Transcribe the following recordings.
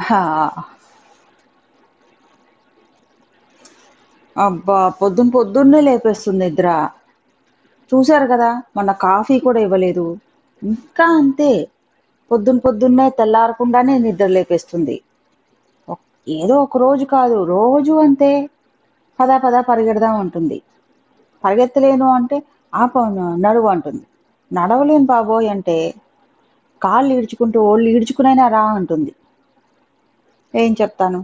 హా! అబ్బా! పొద్దున్నే లేపేస్తుంది నిద్ర. చూసారు కదా! మొన్న కాఫీ కూడా ఇవ్వలేదు. ఇంకా అంతే. పొద్దున్నే తెల్లారకుండానే నిద్ర లేపేస్తుంది. ఒక్ ఏదో ఒక రోజు కాదు, రోజూ అంతే. పద పరిగెడదాం అంటుంది. పరిగెత్తలేను అంటే నడువు అంటుంది. నడవలేను బాబోయ్ అంటే కాళ్ళు ఈడ్చుకుంటూ, ఒళ్ళు ఈడ్చుకునైనా రా అంటుంది. ఏం చెప్తాను?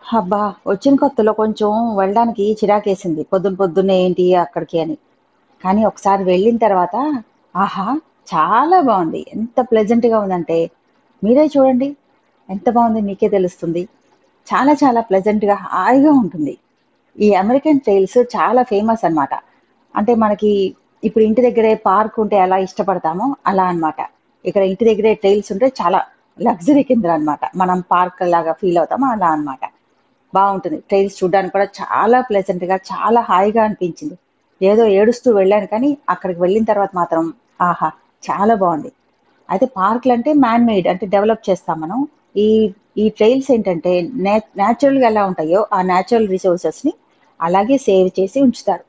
అబ్బా! వచ్చిన కొత్తలో కొంచెం వెళ్ళడానికి చిరాకేసింది. పొద్దున్నే ఏంటి అక్కడికి అని. కానీ ఒకసారి వెళ్ళిన తర్వాత ఆహా! చాలా బావుంది. ఎంత ప్లెజెంట్‌గా ఉందంటే మీరే చూడండి. ఎంత బావుంది మీకే తెలుస్తుంది. చాలా ప్లెజెంట్‌గా హాయిగా ఉంటుంది. ఈ అమెరికన్ ట్రైల్స్ చాలా ఫేమస్ అన్నమాట. అంటే మనకి ఇప్పుడు ఇంటి దగ్గరే పార్క్ ఉంటే ఎలా ఇష్టపడతామో అలా అన్నమాట. ఇక్కడ ఇంటి దగ్గరే ట్రైల్స్ ఉంటే చాలా లగ్జరీ కింద అన్నమాట. మనం పార్క్ లాగా ఫీల్ అవుతామో అలా అన్నమాట. బావుంటుంది. ట్రైల్స్ చూడ్డానికి కూడా చాలా ప్లెజెంట్‌గా, చాలా హాయిగా అనిపించింది. ఏదో ఏడుస్తూ వెళ్ళాను కానీ, అక్కడికి వెళ్ళిన తర్వాత మాత్రం ఆహా! చాలా బావుంది. అయితే పార్కులంటే మ్యాన్ మేడ్ అంటే డెవలప్ చేస్తాం మనం. ఈ ఈ ట్రైల్స్ ఏంటంటే నేచురల్‌గా ఎలా ఉంటాయో, ఆ నేచురల్ రిసోర్సెస్‌ని అలాగే సేవ్ చేసి ఉంచుతారు.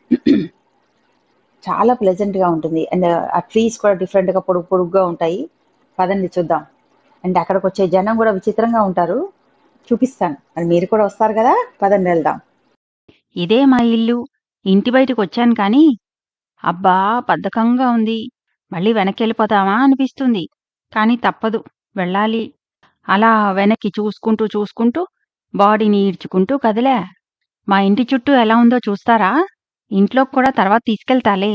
చాలా ప్లెజెంట్‌గా ఉంటుంది. అండ్ ఆ ట్రీస్ కూడా డిఫరెంట్‌గా పొడుగ్గా ఉంటాయి. పదండి చూద్దాం. అండ్ అక్కడికొచ్చే జనం గూడా విచిత్రంగా ఉంటారు. చూపిస్తాను. మరి మీరు కూడా వస్తారు గదా! పదండి వెళ్దాం. ఇదే మా ఇల్లు. ఇంటి బయటకొచ్చాను కానీ, అబ్బా! బద్ధకంగా ఉంది. మళ్ళీ వెనక్కెళ్ళిపోదామా అనిపిస్తుంది. కానీ తప్పదు. వెళ్ళాలి. అలా వెనక్కి చూసుకుంటూ బాడీని ఈడ్చుకుంటూ కదిలా. మా ఇంటి చుట్టూ ఎలా ఉందో చూస్తారా? ఇంట్లోకి కూడా తర్వాత తీసుకెళ్తాలే.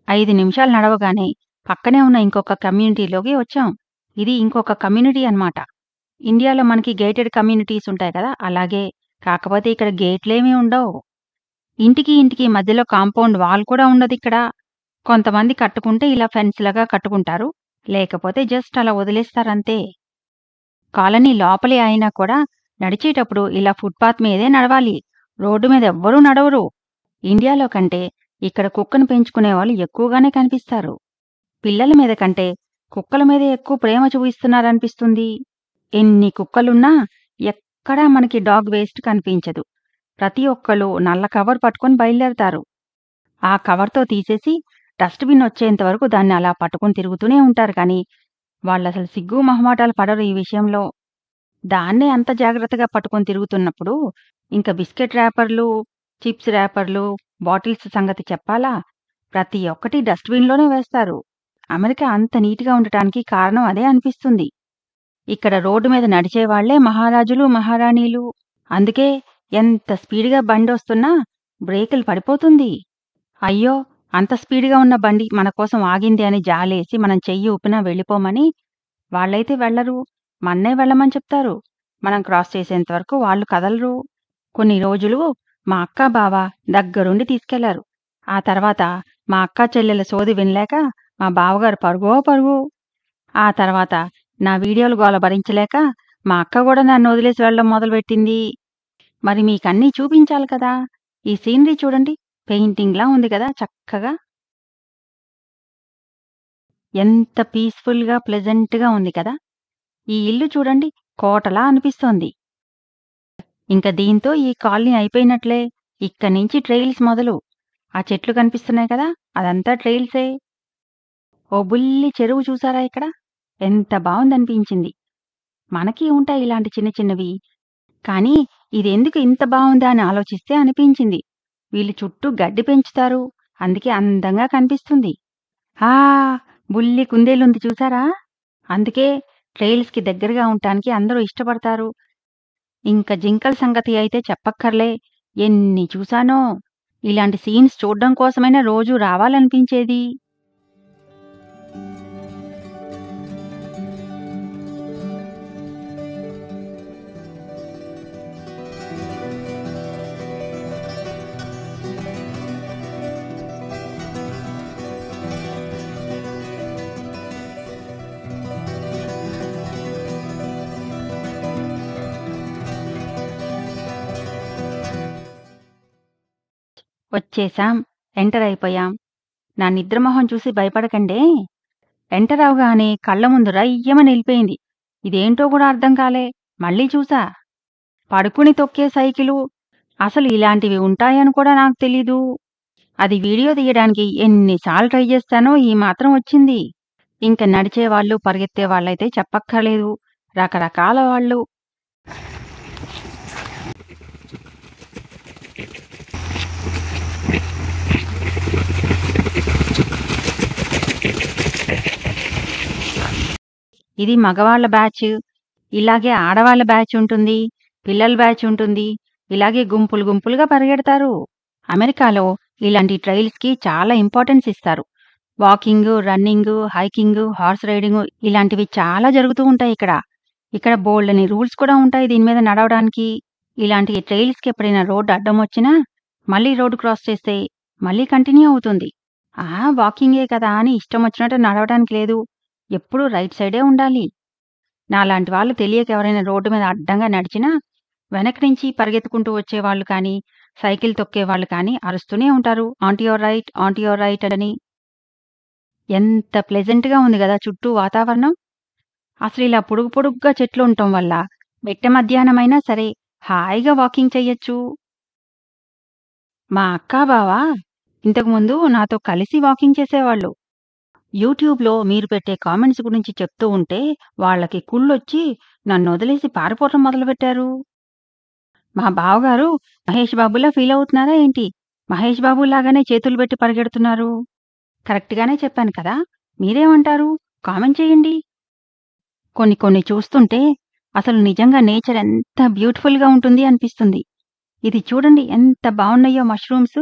5 నిమిషాలు నడవగానే పక్కనే ఉన్న ఇంకొక కమ్యూనిటీలోకి వచ్చాం. ఇది ఇంకొక కమ్యూనిటీ అన్నమాట. ఇండియాలో మనకి గేటెడ్ కమ్యూనిటీస్ ఉంటాయి కదా! అలాగే. కాకపోతే ఇక్కడ గేట్లేమీ ఉండవు. ఇంటికి మధ్యలో కాంపౌండ్ వాల్ కూడా ఉండదిక్కడ. కొంతమంది కట్టుకుంటే ఇలా ఫెన్స్‌లాగా కట్టుకుంటారు. లేకపోతే జస్ట్ అలా వదిలేస్తారంతే. కాలనీ లోపలే అయినా కూడా నడిచేటప్పుడు ఇలా ఫుట్‌పాత్ మీదే నడవాలి. రోడ్డు మీద ఎవ్వరూ నడవరు. ఇండియాలో కంటే ఇక్కడ కుక్కను పెంచుకునేవాళ్ళు ఎక్కువగానే కనిపిస్తారు. పిల్లల మీద కంటే కుక్కల మీదే ఎక్కువ ప్రేమ చూపిస్తున్నారనిపిస్తుంది. ఎన్ని కుక్కలున్నా ఎక్కడా మనకి డాగ్ వేస్ట్ కనిపించదు. ప్రతి ఒక్కళ్ళు నల్ల కవర్ పట్టుకొని బయలుదేరతారు. ఆ కవర్‌తో తీసేసి డస్ట్‌బిన్ వచ్చేంత వరకు దాన్ని అలా పట్టుకొని తిరుగుతూనే ఉంటారు కానీ, వాళ్ళసలు సిగ్గు మొహమాటాలు పడరు ఈ విషయంలో. దాన్నే అంత జాగ్రత్తగా పట్టుకొని తిరుగుతున్నప్పుడు, ఇంక బిస్కెట్ ర్యాపర్లు, చిప్స్ ర్యాపర్లు, బాటిల్స్ సంగతి చెప్పాలా? ప్రతి ఒక్కటి డస్ట్‌బిన్‌లోనే వేస్తారు. అమెరికా అంత నీట్‌గా ఉండటానికి కారణం అదే అనిపిస్తుంది. ఇక్కడ రోడ్డు మీద నడిచేవాళ్లే మహారాజులు, మహారాణీలు. అందుకే ఎంత స్పీడ్‌గా బండొస్తున్నా బ్రేకులు పడిపోతుంది. అయ్యో! అంత స్పీడ్‌గా ఉన్న బండి మన కోసం ఆగింది అని జాలేసి మనం చెయ్యి ఊపినా వెళ్ళిపోమని, వాళ్ళైతే వెళ్లరు. మన్నే వెళ్ళమని చెప్తారు. మనం క్రాస్ చేసేంత వరకు వాళ్ళు కదలరు. కొన్ని రోజులు మా అక్క, బావ దగ్గరుండి తీసుకెళ్లారు. ఆ తర్వాత మా అక్కా చెల్లెల సోది వినలేక మా బావగారు పరుగో పరుగు. ఆ తర్వాత నా వీడియోలు గోల భరించలేక మా అక్క గూడా నన్నొదిలేసి వెళ్ళడం మొదలుపెట్టింది. మరి మీకన్నీ చూపించాలి కదా! ఈ సీనరీ చూడండి. పెయింటింగ్‌లా ఉంది గదా చక్కగా. ఎంత పీస్‌ఫుల్‌గా, ప్లెజెంట్‌గా ఉంది కదా! ఈ ఇల్లు చూడండి కోటలా అనిపిస్తోంది. ఇంక దీంతో ఈ కాలనీ అయిపోయినట్లే. ఇక్కడి నుంచి ట్రైల్స్ మొదలు. ఆ చెట్లు కనిపిస్తున్నాయి కదా! అదంతా ట్రైల్సే. ఓ బుల్లి చెరువు చూసారా ఇక్కడ? ఎంత బావుందనిపించింది. మనకి ఉంటాయి ఇలాంటి చిన్నవి. కానీ ఇదెందుకు ఇంత బావుందా అని ఆలోచిస్తే అనిపించింది. వీళ్ళు చుట్టూ గడ్డి పెంచుతారు. అందుకే అందంగా కనిపిస్తుంది. ఆ! బుల్లి కుందేలుంది చూసారా? అందుకే ట్రైల్స్‌కి దగ్గరగా ఉండటానికి అందరూ ఇష్టపడతారు. ఇంక జింకల సంగతి అయితే చెప్పక్కర్లే. ఎన్ని చూశానో. ఇలాంటి సీన్స్ చూడ్డం కోసమైనా రోజూ రావాలనిపించేది. వచ్చేశాం. ఎంటర్ అయిపోయాం. నా నిద్ర మొహం చూసి భయపడకండే. ఎంటర్ అవగానే కళ్ళ ముందు రయ్యమని నిలిపోయింది. ఇదేంటో కూడా అర్థం కాలే. మళ్ళీ చూసా. పడుకుని తొక్కే సైకిలు. అసలు ఇలాంటివి ఉంటాయని కూడా నాకు తెలీదు. అది వీడియో తీయడానికి ఎన్నిసార్లు ట్రై చేస్తానో ఈ మాత్రం వచ్చింది. ఇంక నడిచేవాళ్ళు, పరిగెత్తేవాళ్ళైతే చెప్పక్కర్లేదు. రకరకాల వాళ్ళు. ఇది మగవాళ్ళ బ్యాచ్. ఇలాగే ఆడవాళ్ళ బ్యాచ్ ఉంటుంది. పిల్లల బ్యాచ్ ఉంటుంది. ఇలాగే గుంపులు గుంపులుగా పరిగెడతారు. అమెరికాలో ఇలాంటి ట్రైల్స్‌కి చాలా ఇంపార్టెన్స్ ఇస్తారు. వాకింగు, రన్నింగు, హైకింగు, హార్స్ రైడింగు ఇలాంటివి చాలా జరుగుతూ ఉంటాయి ఇక్కడ. ఇక్కడ బోల్డన్ని రూల్స్ కూడా ఉంటాయి దీని మీద నడవడానికి. ఇలాంటి ట్రైల్స్‌కి ఎప్పుడైనా రోడ్డు అడ్డం వచ్చినా, మళ్ళీ రోడ్డు క్రాస్ చేస్తే మళ్ళీ కంటిన్యూ అవుతుంది. వాకింగే కదా అని ఇష్టం వచ్చినట్టు నడవడానికి లేదు. ఎప్పుడూ రైట్ సైడే ఉండాలి. నాలాంటి వాళ్ళు తెలియక ఎవరైనా రోడ్డు మీద అడ్డంగా నడిచినా, వెనక నుంచి పరిగెత్తుకుంటూ వచ్చేవాళ్ళు కానీ, సైకిల్ తొక్కేవాళ్ళు కానీ అరుస్తూనే ఉంటారు. On to your right, on to your right అని. ఎంత ప్లెజెంట్‌గా ఉంది గదా చుట్టూ వాతావరణం. అసలిలా పొడుగు పొడుగ్గా చెట్లు ఉండటం వల్ల మిట్ట మధ్యాహ్నమైనా సరే హాయిగా వాకింగ్ చెయ్యొచ్చు. మా అక్కా, బావ ఇంతకుముందు నాతో కలిసి వాకింగ్ చేసేవాళ్ళు. యూట్యూబ్‌లో మీరు పెట్టే కామెంట్స్ గురించి చెప్తూ ఉంటే వాళ్ళకి కుళ్ళొచ్చి నన్నొదిలేసి పారిపోవటం మొదలుపెట్టారు. మా బావగారు మహేష్ బాబులా ఫీలవుతున్నారా ఏంటి? మహేష్ బాబులాగానే చేతులు పెట్టి పరిగెడుతున్నారు. కరెక్ట్‌గానే చెప్పాను కదా! మీరేమంటారు? కామెంట్ చేయండి. కొన్ని కొన్ని చూస్తుంటే అసలు నిజంగా నేచర్ ఎంత బ్యూటిఫుల్‌గా ఉంటుంది అనిపిస్తుంది. ఇది చూడండి ఎంత బావున్నాయో మష్రూమ్స్.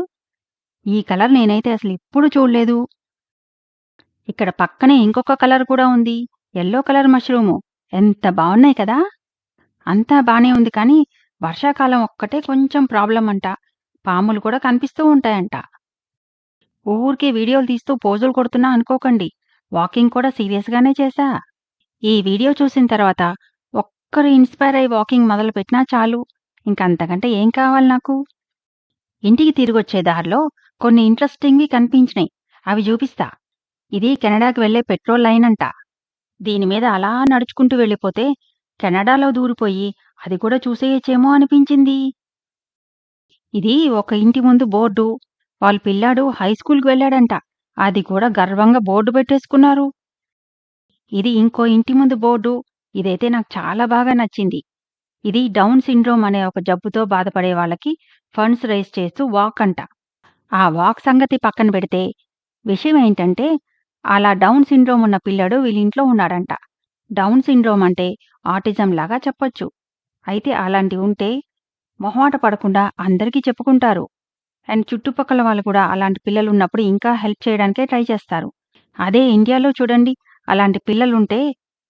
ఈ కలర్ నేనైతే అసలెప్పుడూ చూడలేదు. ఇక్కడ పక్కనే ఇంకొక కలర్ కూడా ఉంది. Yellow colour mushroom. ఎంత బావున్నాయి కదా! అంతా బానే ఉంది కానీ, వర్షాకాలం ఒక్కటే కొంచెం ప్రాబ్లమ్ అంట. పాములు కూడా కనిపిస్తూ ఉంటాయంట. ఊరికే వీడియోలు తీస్తూ పోజులు కొడుతున్నా అనుకోకండి. వాకింగ్ కూడా సీరియస్‌గానే చేశా. ఈ వీడియో చూసిన తర్వాత ఒక్కరు ఇన్‌స్పైర్ అయ్యి వాకింగ్ మొదలుపెట్టినా చాలు. ఇంకంతకంటే ఏం కావాలి నాకు? ఇంటికి తిరిగొచ్చే దారిలో కొన్ని ఇంట్రెస్టింగ్‌వి కనిపించినాయి. అవి చూపిస్తా. ఇది కెనడాకి వెళ్లే పెట్రోల్ లైన్ అంట. దీని మీద అలా నడుచుకుంటూ వెళ్ళిపోతే కెనడాలో దూరిపోయి అది కూడా చూసేయచ్చేమో అనిపించింది. ఇది ఒక ఇంటి ముందు బోర్డు. వాళ్ళ పిల్లాడు హైస్కూల్‌కి వెళ్ళాడంట. అది కూడా గర్వంగా బోర్డు పెట్టేసుకున్నారు. ఇది ఇంకో ఇంటి ముందు బోర్డు. ఇదైతే నాకు చాలా బాగా నచ్చింది. ఇది డౌన్ సిండ్రోమ్ అనే ఒక జబ్బుతో బాధపడే వాళ్ళకి ఫండ్స్ రైజ్ చేస్తూ వాక్ అంట. ఆ వాక్ సంగతి పక్కన పెడితే విషయం ఏంటంటే అలా డౌన్ సిండ్రోమ్ ఉన్న పిల్లాడు వీళ్ళింట్లో ఉన్నాడంట. డౌన్ సిండ్రోమ్ అంటే ఆటిజం లాగా చెప్పొచ్చు. అయితే అలాంటివి ఉంటే మొహమాట పడకుండా అందరికీ చెప్పుకుంటారు. అండ్ చుట్టుపక్కల వాళ్ళు కూడా అలాంటి పిల్లలున్నప్పుడు ఇంకా హెల్ప్ చేయడానికే ట్రై చేస్తారు. అదే ఇండియాలో చూడండి అలాంటి పిల్లలుంటే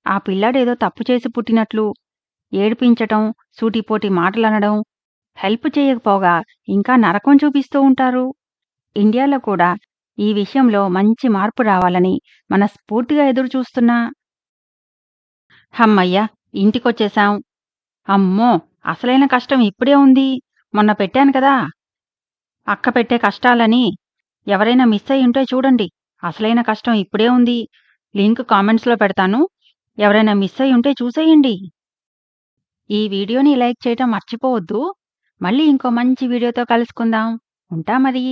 ఆ పిల్లాడేదో తప్పు చేసి పుట్టినట్లు ఏడిపించటం, సూటిపోటి మాటలనడం, హెల్ప్ చేయకపోగా ఇంకా నరకం చూపిస్తూ ఉంటారు. ఇండియాలో కూడా ఈ విషయంలో మంచి మార్పు రావాలని మనస్ఫూర్తిగా ఎదురుచూస్తున్నా. హమ్మయ్య! ఇంటికొచ్చేశాం. అమ్మో! అసలైన కష్టం ఇప్పుడే ఉంది. మొన్న పెట్టాను కదా! అక్క పెట్టే కష్టాలని. ఎవరైనా మిస్ అయ్యుంటే చూడండి. అసలైన కష్టం ఇప్పుడే ఉంది. లింక్ కామెంట్స్‌లో పెడతాను. ఎవరైనా మిస్ అయ్యుంటే చూసేయండి. ఈ వీడియోని లైక్ చేయటం మర్చిపోవద్దు. మళ్ళీ ఇంకో మంచి వీడియోతో కలుసుకుందాం. ఉంటా మరి.